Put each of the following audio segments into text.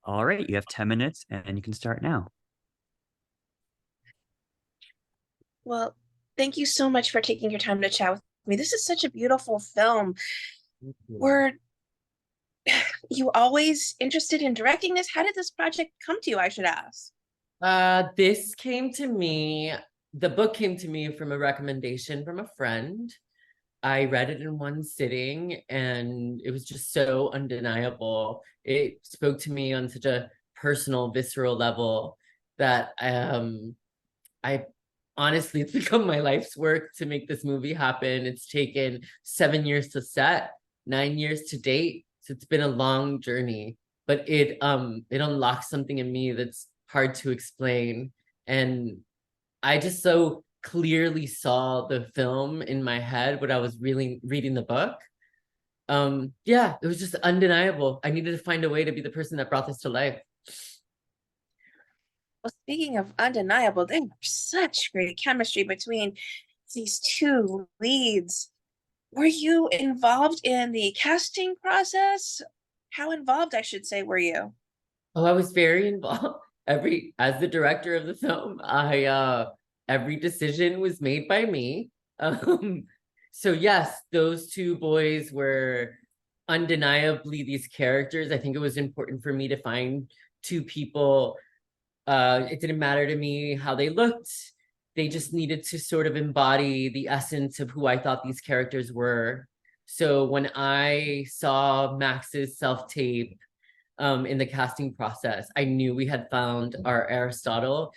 All right, you have 10 minutes and you can start now. Well, thank you so much for taking your time to chat with me. This is such a beautiful film. Thank you. Were you always interested in directing this? How did this project come to you, I should ask? This came to me, the book came to me from a recommendation from a friend. I read it in one sitting and it was just so undeniable. It spoke to me on such a personal, visceral level that I honestly, it's become my life's work to make this movie happen. It's taken 7 years to set, 9 years to date. So it's been a long journey, but it unlocks something in me that's hard to explain. And I just so clearly saw the film in my head when I was really reading the book. Yeah, it was just undeniable. I needed to find a way to be the person that brought this to life. Well, speaking of undeniable, there's such great chemistry between these two leads. Were you involved in the casting process? How involved, I should say, were you? Oh, I was very involved. As the director of the film, I every decision was made by me. Um, so yes, those two boys were undeniably these characters. I think it was important for me to find two people. It didn't matter to me how they looked. They just needed to sort of embody the essence of who I thought these characters were. So when I saw Max's self-tape in the casting process, I knew we had found our Aristotle.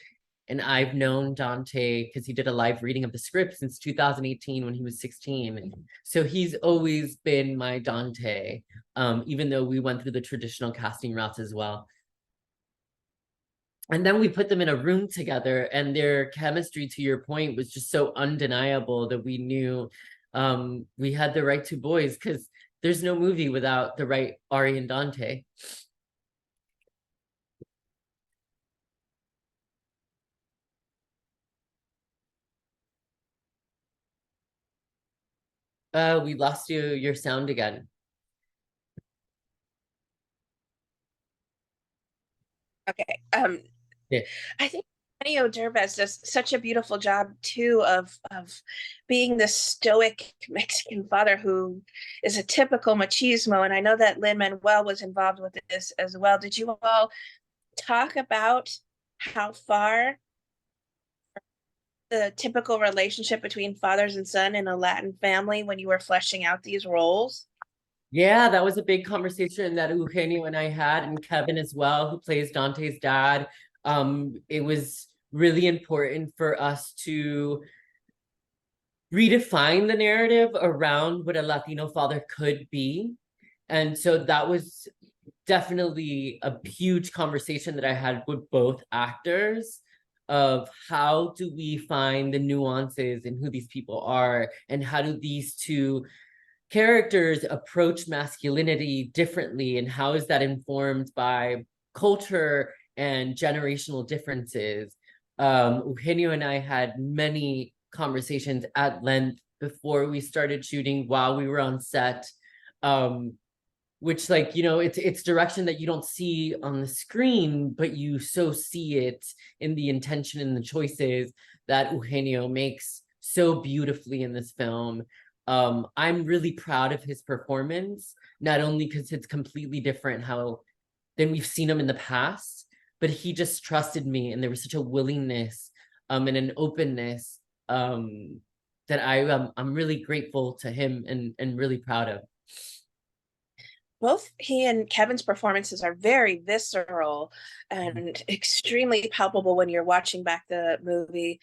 And I've known Dante because he did a live reading of the script since 2018 when he was 16. So he's always been my Dante, even though we went through the traditional casting routes as well. And then we put them in a room together, and their chemistry, to your point, was just so undeniable that we knew we had the right two boys, because there's no movie without the right Ari and Dante. We lost your sound again. Okay. Yeah. I think Antonio Derbez does such a beautiful job too of being this stoic Mexican father who is a typical machismo. And I know that Lin-Manuel was involved with this as well. Did you all talk about how far the typical relationship between fathers and son in a Latin family when you were fleshing out these roles? Yeah, that was a big conversation that Eugenio and I had, and Kevin as well, who plays Dante's dad. It was really important for us to redefine the narrative around what a Latino father could be. And so that was definitely a huge conversation that I had with both actors of how do we find the nuances in who these people are, and how do these two characters approach masculinity differently, and how is that informed by culture and generational differences. Eugenio and I had many conversations at length before we started shooting, while we were on set, which, like, it's direction that you don't see on the screen, but you so see it in the intention and the choices that Eugenio makes so beautifully in this film. I'm really proud of his performance, not only because it's completely different how than we've seen him in the past, but he just trusted me, and there was such a willingness and an openness that I'm really grateful to him, and really proud of. Both he and Kevin's performances are very visceral and extremely palpable when you're watching back the movie.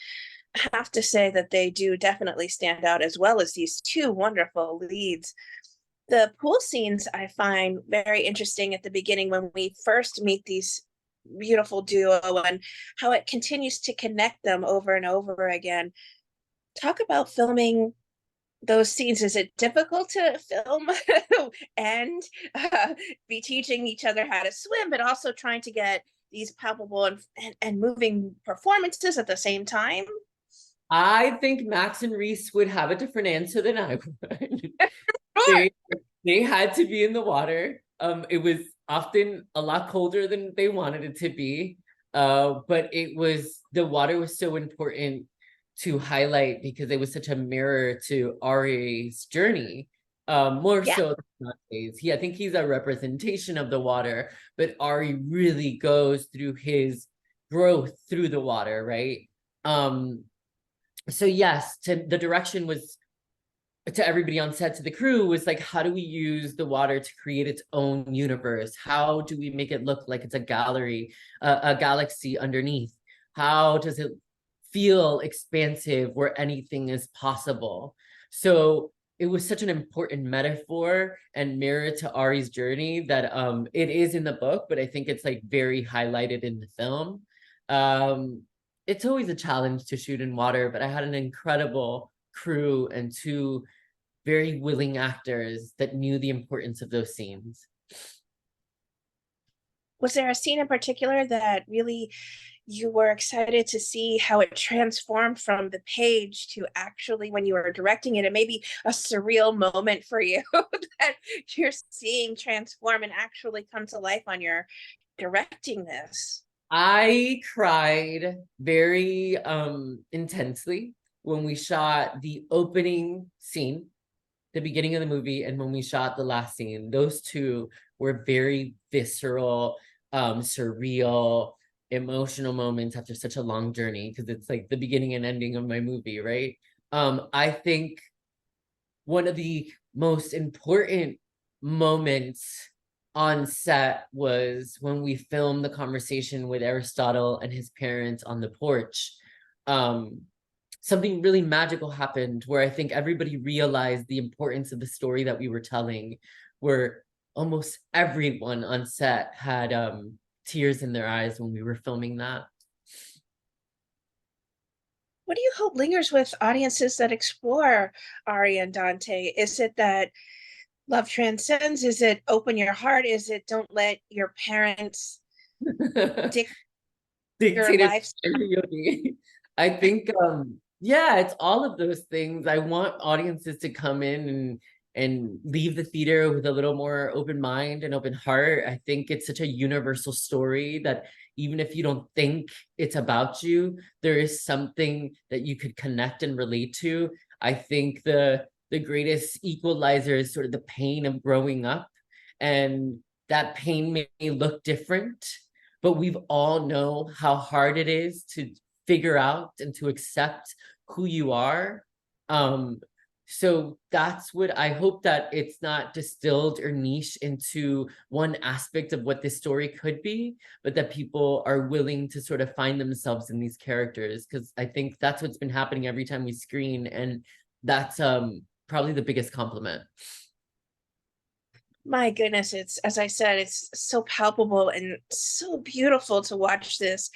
I have to say that they do definitely stand out, as well as these two wonderful leads. The pool scenes I find very interesting at the beginning when we first meet these beautiful duo, and how it continues to connect them over and over again. Talk about filming those scenes. Is it difficult to film and be teaching each other how to swim, but also trying to get these palpable and moving performances at the same time? I think Max and Reese would have a different answer than I would. Sure. they they had to be in the water. It was often a lot colder than they wanted it to be. But the water was so important to highlight because it was such a mirror to Ari's journey. More Yeah. so than Dante's. I think he's a representation of the water, but Ari really goes through his growth through the water, right? So yes, the direction was to everybody on set, to the crew, was like, how do we use the water to create its own universe? How do we make it look like it's a gallery, a galaxy underneath? How does it feel expansive where anything is possible? So it was such an important metaphor and mirror to Ari's journey that it is in the book, but I think it's like very highlighted in the film. It's always a challenge to shoot in water, but I had an incredible crew and two very willing actors that knew the importance of those scenes. Was there a scene in particular that really you were excited to see how it transformed from the page to actually when you were directing it? It may be a surreal moment for you that you're seeing transform and actually come to life on your directing this. I cried very intensely when we shot the opening scene, the beginning of the movie, and when we shot the last scene. Those two were very visceral, surreal, emotional moments after such a long journey, because it's like the beginning and ending of my movie, right? I think one of the most important moments on set was when we filmed the conversation with Aristotle and his parents on the porch. Something really magical happened where I think everybody realized the importance of the story that we were telling, where almost everyone on set had tears in their eyes when we were filming that. What do you hope lingers with audiences that explore Ari and Dante? Is it that love transcends? Is it open your heart? Is it don't let your parents dictate your Dictated. life? I think yeah, it's all of those things. I want audiences to come in and leave the theater with a little more open mind and open heart. I think it's such a universal story that even if you don't think it's about you, there is something that you could connect and relate to. I think the greatest equalizer is sort of the pain of growing up, and that pain may look different, but we've all know how hard it is to figure out and to accept who you are. So that's what I hope, that it's not distilled or niche into one aspect of what this story could be, but that people are willing to sort of find themselves in these characters, because I think that's what's been happening every time we screen, and that's probably the biggest compliment. My goodness, it's, as I said, it's so palpable and so beautiful to watch this.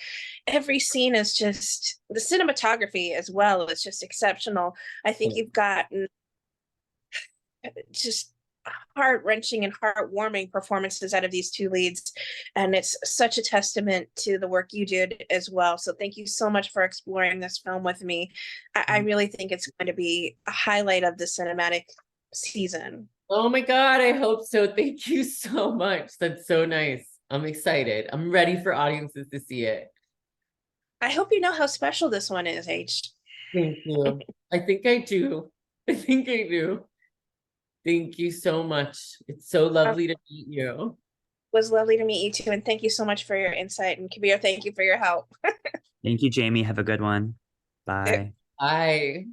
Every scene is just, the cinematography as well is just exceptional. I think you've gotten just heart-wrenching and heartwarming performances out of these two leads, and it's such a testament to the work you did as well. So thank you so much for exploring this film with me. I really think it's going to be a highlight of the cinematic season. Oh my God, I hope so. Thank you so much. That's so nice. I'm excited. I'm ready for audiences to see it. I hope you know how special this one is, Aitch. Thank you. I think I do. I think I do. Thank you so much. It's so lovely to meet you. It was lovely to meet you too, and thank you so much for your insight. And Kabir, thank you for your help. Thank you, Jamie. Have a good one. Bye. Bye.